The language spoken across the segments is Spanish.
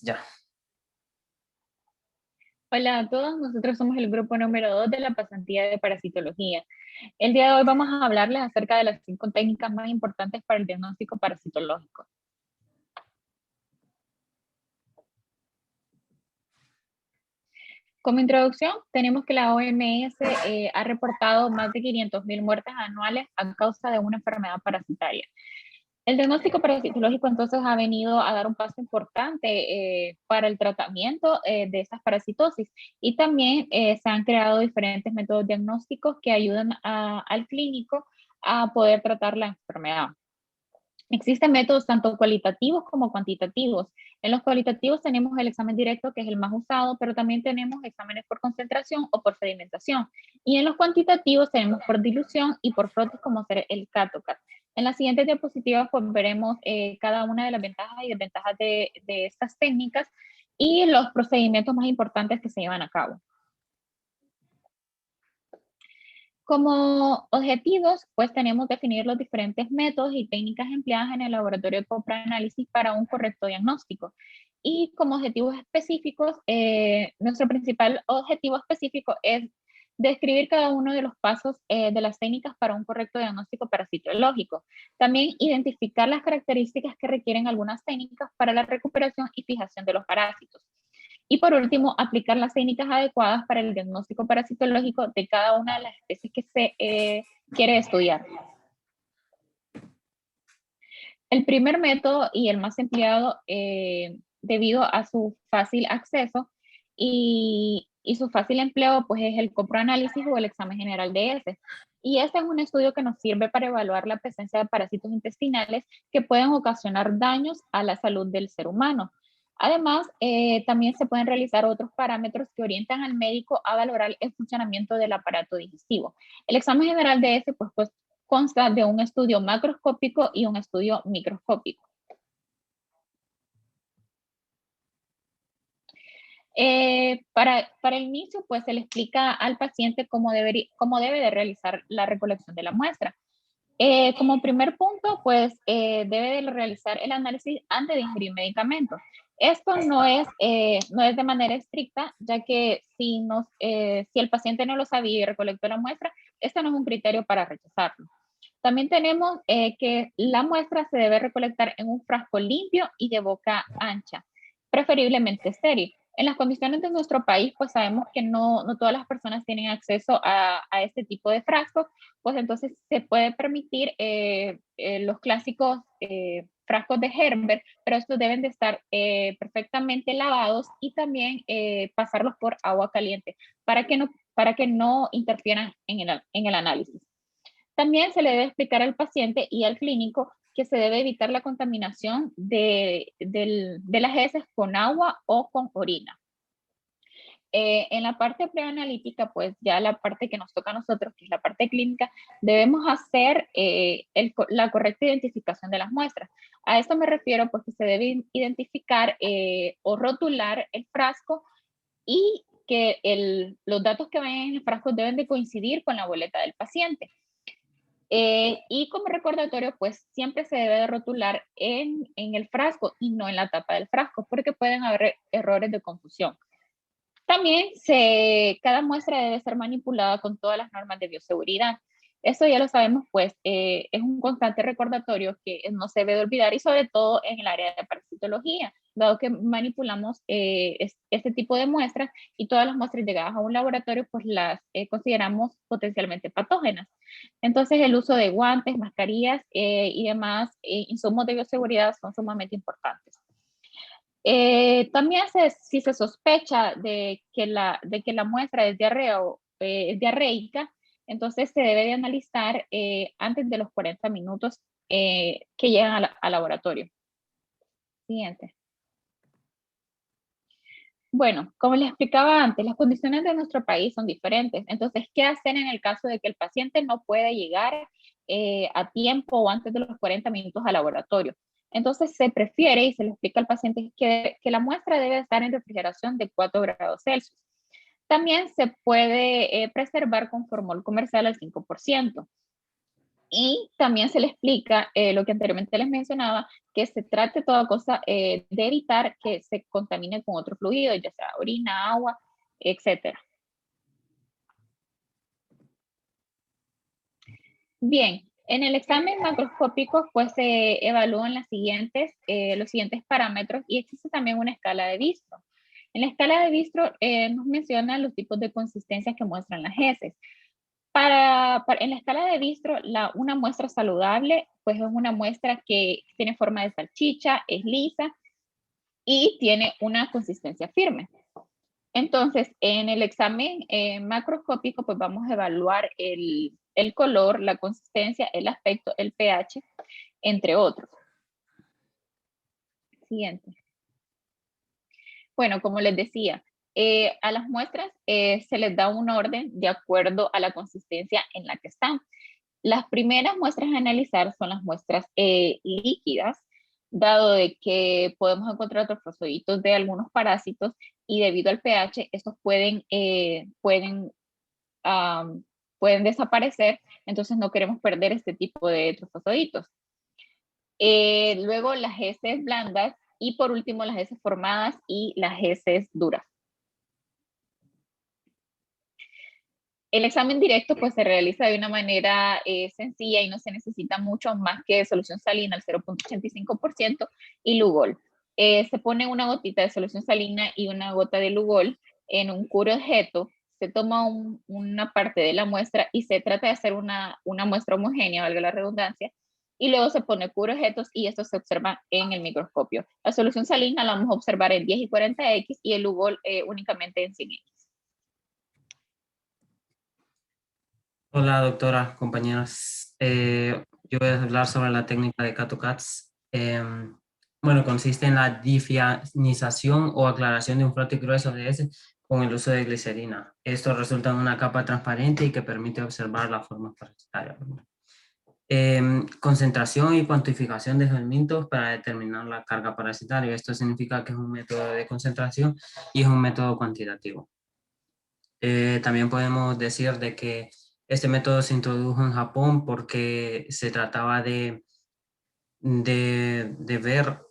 Ya. Hola a todos, nosotros somos el grupo número 2 de la pasantía de parasitología. El día de hoy vamos a hablarles acerca de las 5 técnicas más importantes para el diagnóstico parasitológico. Como introducción, tenemos que la OMS ha reportado más de 500.000 muertes anuales a causa de una enfermedad parasitaria. El diagnóstico parasitológico entonces ha venido a dar un paso importante para el tratamiento de estas parasitosis y también se han creado diferentes métodos diagnósticos que ayudan al clínico a poder tratar la enfermedad. Existen métodos tanto cualitativos como cuantitativos. En los cualitativos tenemos el examen directo, que es el más usado, pero también tenemos exámenes por concentración o por sedimentación. Y en los cuantitativos tenemos por dilución y por frotis, como ser el CATOCAT. En las siguientes diapositivas pues veremos cada una de las ventajas y desventajas de estas técnicas y los procedimientos más importantes que se llevan a cabo. Como objetivos, pues tenemos definir los diferentes métodos y técnicas empleadas en el laboratorio de copranálisis para un correcto diagnóstico. Y como objetivos específicos, nuestro principal objetivo específico es describir cada uno de los pasos de las técnicas para un correcto diagnóstico parasitológico. También identificar las características que requieren algunas técnicas para la recuperación y fijación de los parásitos. Y por último, aplicar las técnicas adecuadas para el diagnóstico parasitológico de cada una de las especies que se quiere estudiar. El primer método y el más empleado debido a su fácil acceso y su fácil empleo, pues es el coproanálisis o el examen general de heces. Y este es un estudio que nos sirve para evaluar la presencia de parásitos intestinales que pueden ocasionar daños a la salud del ser humano. Además, también se pueden realizar otros parámetros que orientan al médico a valorar el funcionamiento del aparato digestivo. El examen general de heces, pues consta de un estudio macroscópico y un estudio microscópico. Para el inicio, pues se le explica al paciente cómo debe de realizar la recolección de la muestra. Como primer punto, pues debe de realizar el análisis antes de ingerir medicamentos. Esto no es de manera estricta, ya que si el paciente no lo sabía y recolectó la muestra, esto no es un criterio para rechazarlo. También tenemos que la muestra se debe recolectar en un frasco limpio y de boca ancha, preferiblemente estéril. En las condiciones de nuestro país, pues sabemos que no todas las personas tienen acceso a este tipo de frascos, pues entonces se puede permitir los clásicos frascos de Herbert, pero estos deben de estar perfectamente lavados y también pasarlos por agua caliente para que no interfieran en el análisis. También se le debe explicar al paciente y al clínico que se debe evitar la contaminación de las heces con agua o con orina. En la parte preanalítica, pues ya la parte que nos toca a nosotros, que es la parte clínica, debemos hacer la correcta identificación de las muestras. A esto me refiero pues que se debe identificar o rotular el frasco y que los datos que vayan en el frasco deben de coincidir con la boleta del paciente. Y como recordatorio, pues siempre se debe de rotular en el frasco y no en la tapa del frasco, porque pueden haber errores de confusión. También cada muestra debe ser manipulada con todas las normas de bioseguridad. Eso ya lo sabemos, pues es un constante recordatorio que no se debe de olvidar y sobre todo en el área de parasitología, dado que manipulamos este tipo de muestras y todas las muestras llegadas a un laboratorio, pues las consideramos potencialmente patógenas. Entonces el uso de guantes, mascarillas y demás insumos de bioseguridad son sumamente importantes. También si se sospecha de que la muestra es diarrea o es diarreica, entonces se debe de analizar antes de los 40 minutos que llegan al laboratorio. Siguiente. Bueno, como les explicaba antes, las condiciones de nuestro país son diferentes. Entonces, ¿qué hacer en el caso de que el paciente no pueda llegar a tiempo o antes de los 40 minutos al laboratorio? Entonces, se prefiere y se le explica al paciente que la muestra debe estar en refrigeración de 4 grados Celsius. También se puede preservar con formol comercial al 5%. Y también se le explica lo que anteriormente les mencionaba, que se trate toda cosa de evitar que se contamine con otro fluido, ya sea orina, agua, etcétera. Bien, en el examen macroscópico pues se evalúan los siguientes parámetros y existe también una escala de Bistro. En la escala de Bistro nos menciona los tipos de consistencias que muestran las heces. En la escala de Bistro, una muestra saludable pues es una muestra que tiene forma de salchicha, es lisa y tiene una consistencia firme. Entonces, en el examen macroscópico, pues vamos a evaluar el color, la consistencia, el aspecto, el pH, entre otros. Siguiente. Bueno, como les decía, a las muestras se les da un orden de acuerdo a la consistencia en la que están. Las primeras muestras a analizar son las muestras líquidas, dado de que podemos encontrar trofosoditos de algunos parásitos y debido al pH, estos pueden desaparecer, entonces no queremos perder este tipo de trofosoditos. Luego las heces blandas y por último las heces formadas y las heces duras. El examen directo pues se realiza de una manera sencilla y no se necesita mucho más que solución salina al 0.85% y Lugol. Se pone una gotita de solución salina y una gota de Lugol en un objeto, se toma una parte de la muestra y se trata de hacer una muestra homogénea, valga la redundancia, y luego se pone objetos y esto se observa en el microscopio. La solución salina la vamos a observar en 10 y 40X y el Lugol únicamente en 100X. Hola, doctora, compañeros. Yo voy a hablar sobre la técnica de Cato-Cats. Bueno, consiste en la difianización o aclaración de un frote grueso de ese con el uso de glicerina. Esto resulta en una capa transparente y que permite observar la forma parasitaria. Concentración y cuantificación de elementos para determinar la carga parasitaria. Esto significa que es un método de concentración y es un método cuantitativo. También podemos decir de que este método se introdujo en Japón porque se trataba de ver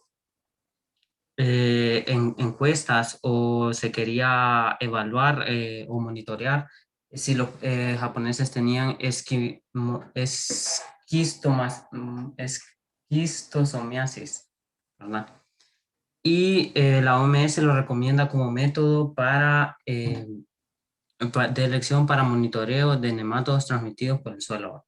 en encuestas o se quería evaluar o monitorear si los japoneses tenían esquistosomiasis, ¿verdad? Y la OMS lo recomienda como método de elección para monitoreo de nematodos transmitidos por el suelo.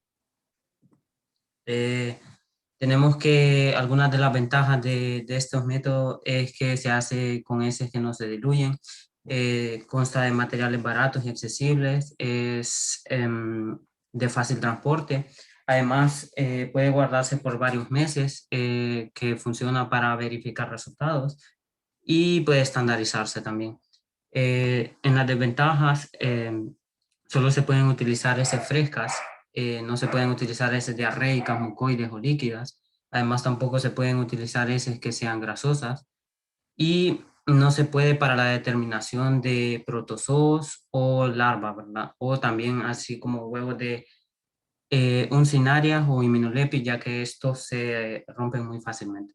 Tenemos que algunas de las ventajas de estos métodos es que se hace con heces que no se diluyen, consta de materiales baratos y accesibles, es de fácil transporte. Además, puede guardarse por varios meses, que funciona para verificar resultados y puede estandarizarse también. En las desventajas, solo se pueden utilizar heces frescas, no se pueden utilizar heces diarreicas, mucoides o líquidas. Además, tampoco se pueden utilizar heces que sean grasosas. Y no se puede para la determinación de protozoos o larvas, ¿verdad? O también así como huevos de uncinarias o immunolepis, ya que estos se rompen muy fácilmente.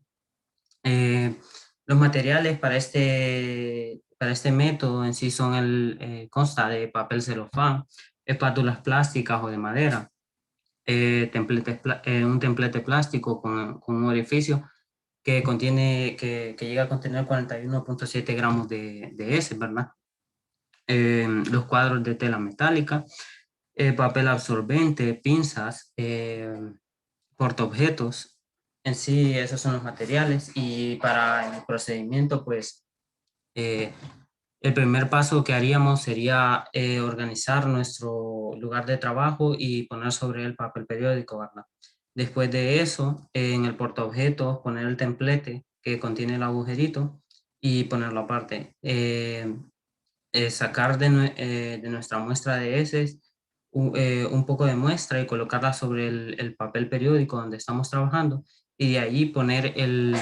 Los materiales para este método en sí son consta de papel celofán, espátulas plásticas o de madera, un templete plástico con un orificio que llega a contener 41.7 gramos de heces, ¿verdad? Los cuadros de tela metálica, papel absorbente, pinzas, portaobjetos. En sí, esos son los materiales y para el procedimiento, pues, eh, el primer paso que haríamos sería organizar nuestro lugar de trabajo y poner sobre el papel periódico, ¿verdad? Después de eso, en el portaobjetos, poner el templete que contiene el agujerito y ponerlo aparte. Sacar de nuestra muestra de heces un poco de muestra y colocarla sobre el papel periódico donde estamos trabajando y de ahí poner el,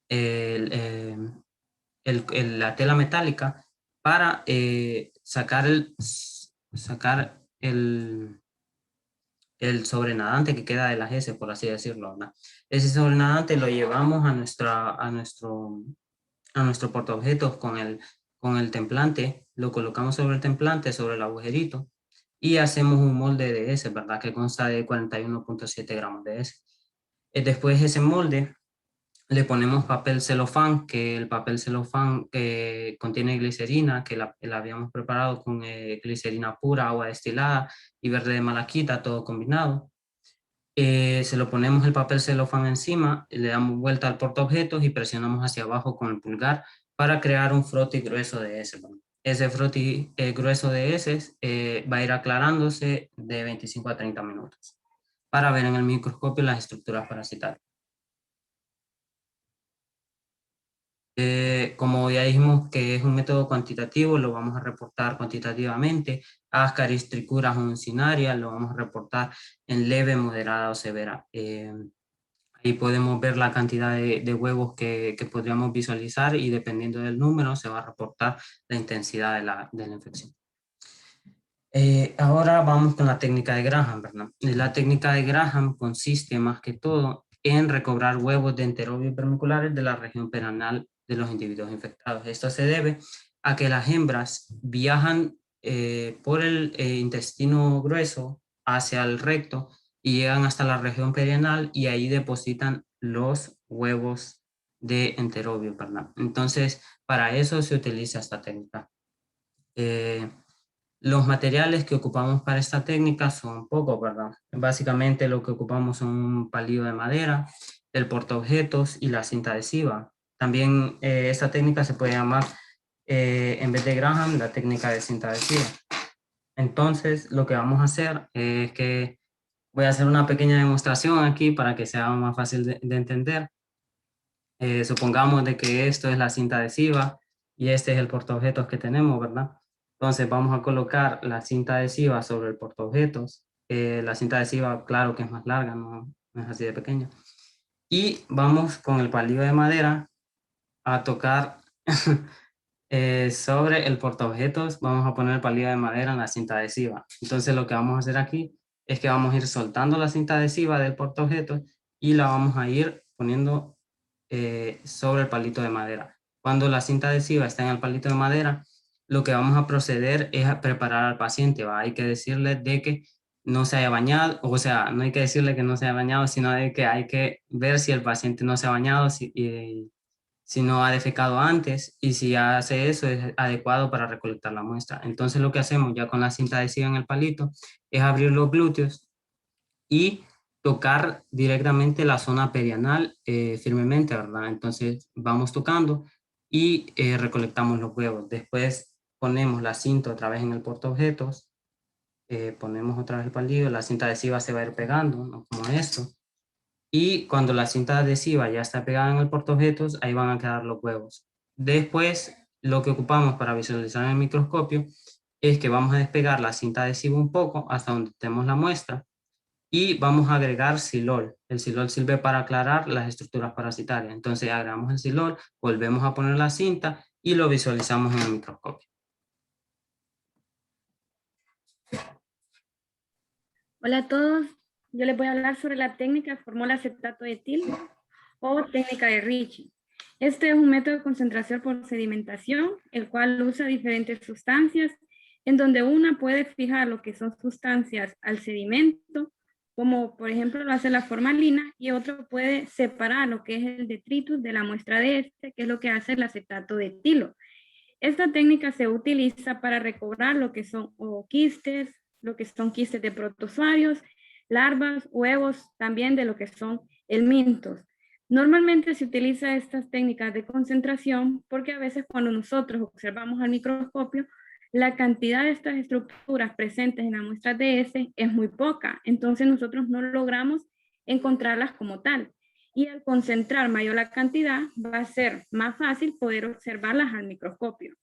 eh, la tela metálica para sacar el sobrenadante que queda de las heces, por así decirlo, ¿verdad? Ese sobrenadante lo llevamos a nuestro portaobjetos con el templante, lo colocamos sobre el templante, sobre el agujerito, y hacemos un molde de ese, ¿verdad? Que consta de 41.7 gramos de ese. Después ese molde le ponemos papel celofán, que el papel celofán contiene glicerina, que la habíamos preparado con glicerina pura, agua destilada y verde de malaquita, todo combinado. Se lo ponemos el papel celofán encima, le damos vuelta al portaobjetos y presionamos hacia abajo con el pulgar para crear un frotis grueso de ese. Ese frotis grueso de heces va a ir aclarándose de 25 a 30 minutos para ver en el microscopio las estructuras parasitarias. Como ya dijimos que es un método cuantitativo, lo vamos a reportar cuantitativamente. Ascaris, tricuras o uncinarias, lo vamos a reportar en leve, moderada o severa. Ahí podemos ver la cantidad de huevos que podríamos visualizar y dependiendo del número se va a reportar la intensidad de la infección. Ahora vamos con la técnica de Graham, ¿verdad? La técnica de Graham consiste más que todo en recobrar huevos de enterobios vermiculares de la región perianal de los individuos infectados. Esto se debe a que las hembras viajan por el intestino grueso hacia el recto y llegan hasta la región perianal y ahí depositan los huevos de enterobio, ¿verdad? Entonces, para eso se utiliza esta técnica. Los materiales que ocupamos para esta técnica son pocos, ¿verdad? Básicamente lo que ocupamos son un palillo de madera, el portaobjetos y la cinta adhesiva. También esta técnica se puede llamar, en vez de Graham, la técnica de cinta adhesiva. Entonces, lo que vamos a hacer es que voy a hacer una pequeña demostración aquí para que sea más fácil de entender. Supongamos de que esto es la cinta adhesiva y este es el portaobjetos que tenemos, ¿verdad? Entonces vamos a colocar la cinta adhesiva sobre el portaobjetos. La cinta adhesiva, claro que es más larga, no es así de pequeña. Y vamos con el palillo de madera a tocar sobre el portaobjetos. Vamos a poner el palillo de madera en la cinta adhesiva. Entonces lo que vamos a hacer aquí es que vamos a ir soltando la cinta adhesiva del portaobjetos y la vamos a ir poniendo sobre el palito de madera. Cuando la cinta adhesiva está en el palito de madera, lo que vamos a proceder es a preparar al paciente, ¿va? Hay que decirle de que no se haya bañado, o sea, no hay que decirle que no se haya bañado, sino de que hay que ver si el paciente no se ha bañado, si no ha defecado antes y si hace eso es adecuado para recolectar la muestra. Entonces lo que hacemos ya con la cinta adhesiva en el palito es abrir los glúteos y tocar directamente la zona perianal firmemente, ¿verdad? Entonces vamos tocando y recolectamos los huevos. Después ponemos la cinta otra vez en el portaobjetos, ponemos otra vez el palillo, la cinta adhesiva se va a ir pegando, ¿no? Como esto. Y cuando la cinta adhesiva ya está pegada en el portaobjetos, ahí van a quedar los huevos. Después, lo que ocupamos para visualizar en el microscopio es que vamos a despegar la cinta adhesiva un poco hasta donde tenemos la muestra y vamos a agregar silol. El silol sirve para aclarar las estructuras parasitarias. Entonces agregamos el silol, volvemos a poner la cinta y lo visualizamos en el microscopio. Hola a todos, yo les voy a hablar sobre la técnica de fórmula acetato de etil o técnica de Ricci. Este es un método de concentración por sedimentación, el cual usa diferentes sustancias, en donde una puede fijar lo que son sustancias al sedimento, como por ejemplo lo hace la formalina, y otro puede separar lo que es el detritus de la muestra de este, que es lo que hace el acetato de etilo. Esta técnica se utiliza para recobrar lo que son quistes, lo que son quistes de protozoarios, larvas, huevos, también de lo que son helmintos. Normalmente se utiliza estas técnicas de concentración porque a veces cuando nosotros observamos al microscopio, la cantidad de estas estructuras presentes en la muestra de S es muy poca, entonces nosotros no logramos encontrarlas como tal. Y al concentrar mayor la cantidad, va a ser más fácil poder observarlas al microscopio.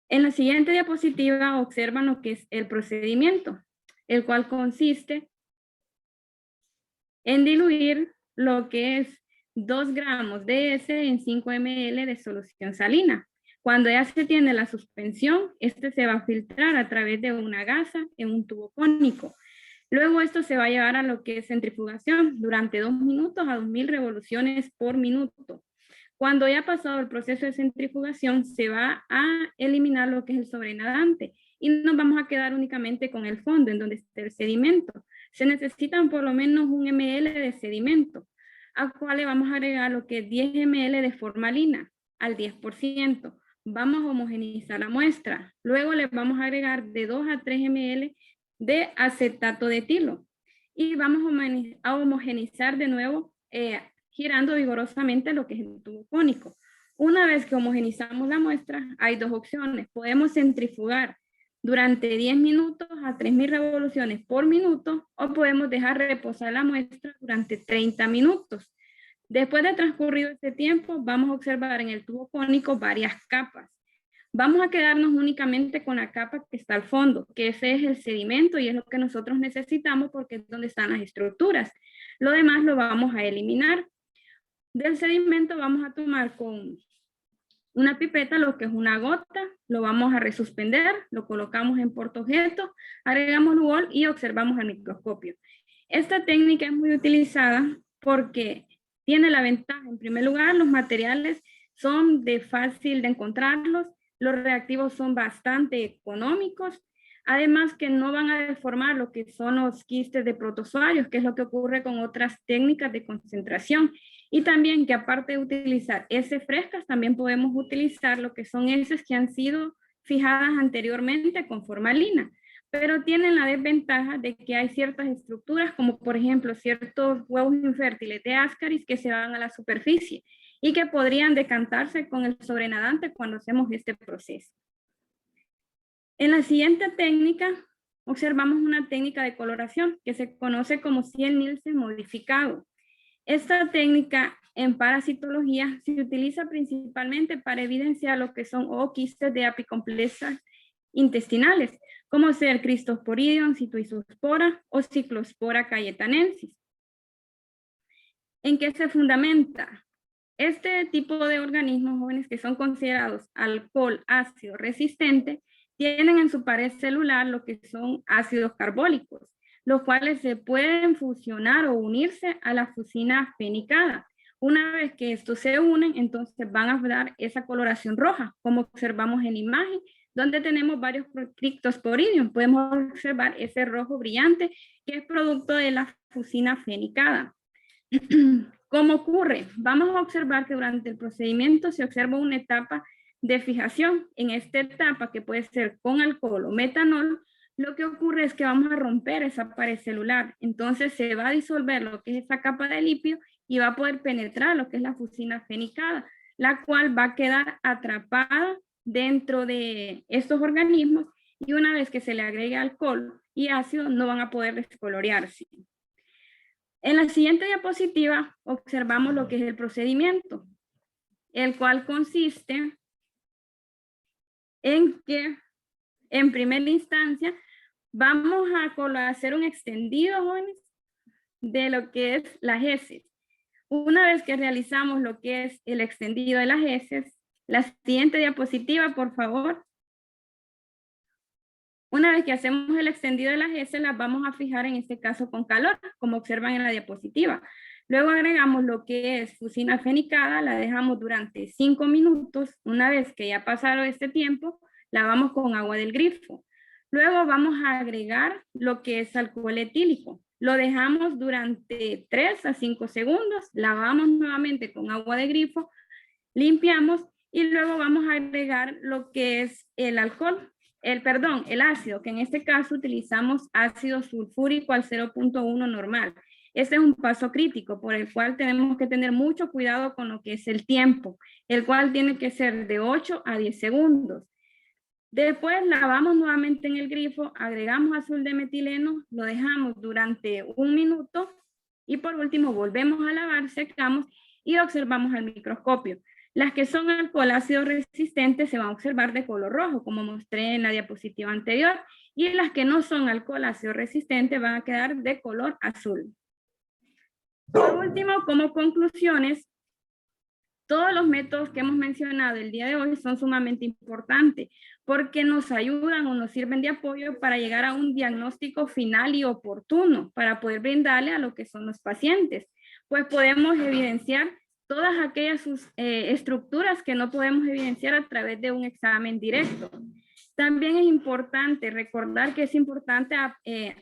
En la siguiente diapositiva observan lo que es el procedimiento, el cual consiste en diluir lo que es 2 gramos de S en 5 ml de solución salina. Cuando ya se tiene la suspensión, este se va a filtrar a través de una gasa en un tubo cónico. Luego esto se va a llevar a lo que es centrifugación durante 2 minutos a 2000 revoluciones por minuto. Cuando ya ha pasado el proceso de centrifugación, se va a eliminar lo que es el sobrenadante y nos vamos a quedar únicamente con el fondo en donde está el sedimento. Se necesitan por lo menos 1 ml de sedimento, al cual le vamos a agregar lo que es 10 ml de formalina al 10%. Vamos a homogeneizar la muestra. Luego le vamos a agregar de 2 a 3 ml de acetato de etilo. Y vamos a homogeneizar de nuevo girando vigorosamente lo que es el tubo cónico. Una vez que homogenizamos la muestra, hay dos opciones. Podemos centrifugar durante 10 minutos a 3000 revoluciones por minuto o podemos dejar reposar la muestra durante 30 minutos. Después de transcurrido este tiempo, vamos a observar en el tubo cónico varias capas. Vamos a quedarnos únicamente con la capa que está al fondo, que ese es el sedimento y es lo que nosotros necesitamos porque es donde están las estructuras. Lo demás lo vamos a eliminar. Del sedimento vamos a tomar con una pipeta lo que es una gota, lo vamos a resuspender, lo colocamos en portaobjeto, agregamos Lugol y observamos al microscopio. Esta técnica es muy utilizada porque tiene la ventaja, en primer lugar, los materiales son fácil de encontrarlos, los reactivos son bastante económicos, además que no van a deformar lo que son los quistes de protozoarios, que es lo que ocurre con otras técnicas de concentración. Y también que aparte de utilizar heces frescas, también podemos utilizar lo que son heces que han sido fijadas anteriormente con formalina, pero tienen la desventaja de que hay ciertas estructuras, como por ejemplo ciertos huevos infértiles de Ascaris que se van a la superficie y que podrían decantarse con el sobrenadante cuando hacemos este proceso. En la siguiente técnica, observamos una técnica de coloración que se conoce como Ciel-Nielsen modificado. Esta técnica en parasitología se utiliza principalmente para evidenciar lo que son quistes de apicomplexas intestinales, como ser Cristosporidium, Citoisospora o Ciclospora cayetanensis. ¿En qué se fundamenta? Este tipo de organismos jóvenes que son considerados alcohol ácido resistente tienen en su pared celular lo que son ácidos carbólicos, los cuales se pueden fusionar o unirse a la fucina fenicada. Una vez que estos se unen, entonces van a dar esa coloración roja, como observamos en la imagen, donde tenemos varios Cryptosporidium. Podemos observar ese rojo brillante que es producto de la fucina fenicada. ¿Cómo ocurre? Vamos a observar que durante el procedimiento se observa una etapa de fijación. En esta etapa, que puede ser con alcohol o metanol, lo que ocurre es que vamos a romper esa pared celular. Entonces se va a disolver lo que es esa capa de lípido y va a poder penetrar lo que es la fucina fenicada, la cual va a quedar atrapada dentro de estos organismos y una vez que se le agregue alcohol y ácido no van a poder descolorearse. En la siguiente diapositiva observamos lo que es el procedimiento, el cual consiste en que en primera instancia vamos a hacer un extendido, jóvenes, de lo que es las heces. Una vez que realizamos lo que es el extendido de las heces, la siguiente diapositiva, por favor. Una vez que hacemos el extendido de las heces, las vamos a fijar en este caso con calor, como observan en la diapositiva. Luego agregamos lo que es fucina fenicada, la dejamos durante 5 minutos. Una vez que ya pasaron este tiempo, lavamos con agua del grifo. Luego vamos a agregar lo que es alcohol etílico. Lo dejamos durante 3 a 5 segundos, lavamos nuevamente con agua de grifo, limpiamos y luego vamos a agregar lo que es el alcohol, el ácido, que en este caso utilizamos ácido sulfúrico al 0.1 normal. Este es un paso crítico por el cual tenemos que tener mucho cuidado con lo que es el tiempo, el cual tiene que ser de 8 a 10 segundos. Después lavamos nuevamente en el grifo, agregamos azul de metileno, lo dejamos durante 1 minuto y por último volvemos a lavar, secamos y observamos al microscopio. Las que son alcohol ácido resistente se van a observar de color rojo, como mostré en la diapositiva anterior, y las que no son alcohol ácido resistente van a quedar de color azul. Por último, como conclusiones, Todos los métodos que hemos mencionado el día de hoy son sumamente importantes porque nos ayudan o nos sirven de apoyo para llegar a un diagnóstico final y oportuno para poder brindarle a lo que son los pacientes. Pues podemos evidenciar todas aquellas estructuras que no podemos evidenciar a través de un examen directo. También es importante recordar que es importante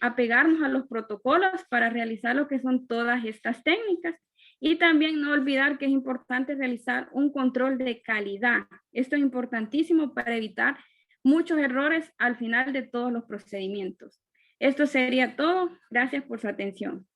apegarnos a los protocolos para realizar lo que son todas estas técnicas. Y también no olvidar que es importante realizar un control de calidad. Esto es importantísimo para evitar muchos errores al final de todos los procedimientos. Esto sería todo. Gracias por su atención.